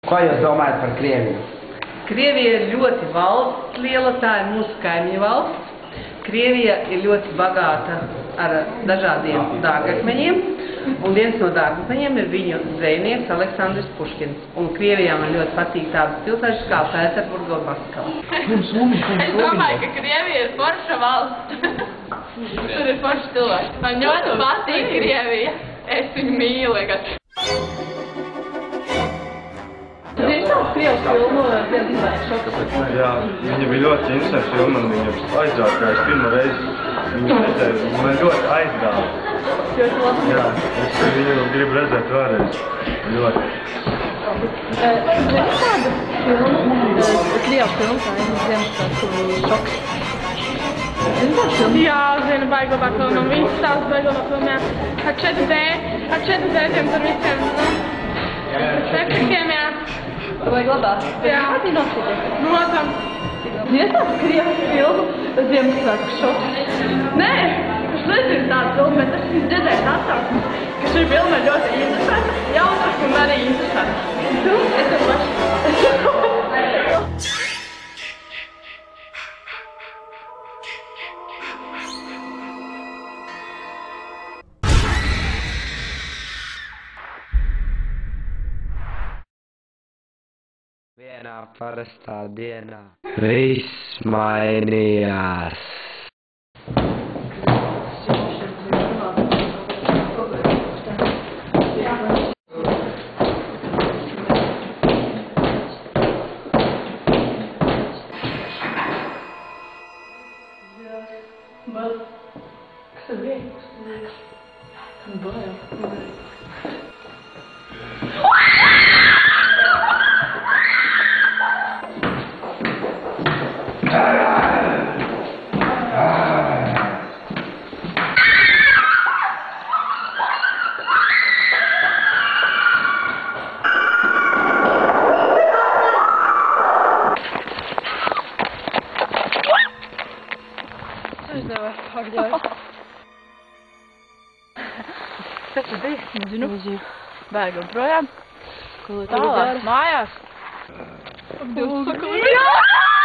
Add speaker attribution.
Speaker 1: Ko jūs domājat par Krieviju?
Speaker 2: Krievija ir ļoti valsts liela, tā ir mūsu kaimiņu valsts. Krievija ir ļoti bagāta ar dažādiem dārgakmeņiem, un viens no dārgakmeņiem ir viņu dzejnieks Aleksandrs Puškins. Un Krievijā man ļoti patīk tādas pilsētas kā Pēterburga un Maskava.
Speaker 3: Es domāju, ka Krievija ir forša valsts. Tur ir forši cilvēki. Man ļoti patīk Krievija. Es viņu mīlu. Ir tāds Krievas filmu, viens izvēršokas.
Speaker 4: Jā, viņa bija ļoti interesanta filma, un viņa aizrāda, kā es pirmo reizi viņu redzēju. Man ļoti aizgāja.
Speaker 3: Ļoti labi.
Speaker 4: Jā, es viņu gribu redzēt vēlreiz. Ļoti.
Speaker 3: Zini kādu filmu? Krievas filmu, tā ir Ziemassvētku šoks. Zini tādu filmu? Jā, zinu, baigobā filmu. Man viss tās baigobā filmu, jā. Ar 4D, tur visiem, efektiem, jā. Vajag labāk. Jā. Kādi noskaties? Protams. Ir tāds Krievas filmu, Ziemassvētku šoks? Nē, es nezinu tādu filmu, bet es dzirdēju atsauksmes, ka šī filma ir ļoti interesanta, jautraka un arī interesanta. Tu? Es tev paši.
Speaker 1: Vienā parastā dienā viss mainījās.
Speaker 3: Kas tas bija? Nezinu. Bēgam projām. Tālāk, mājās. Jā!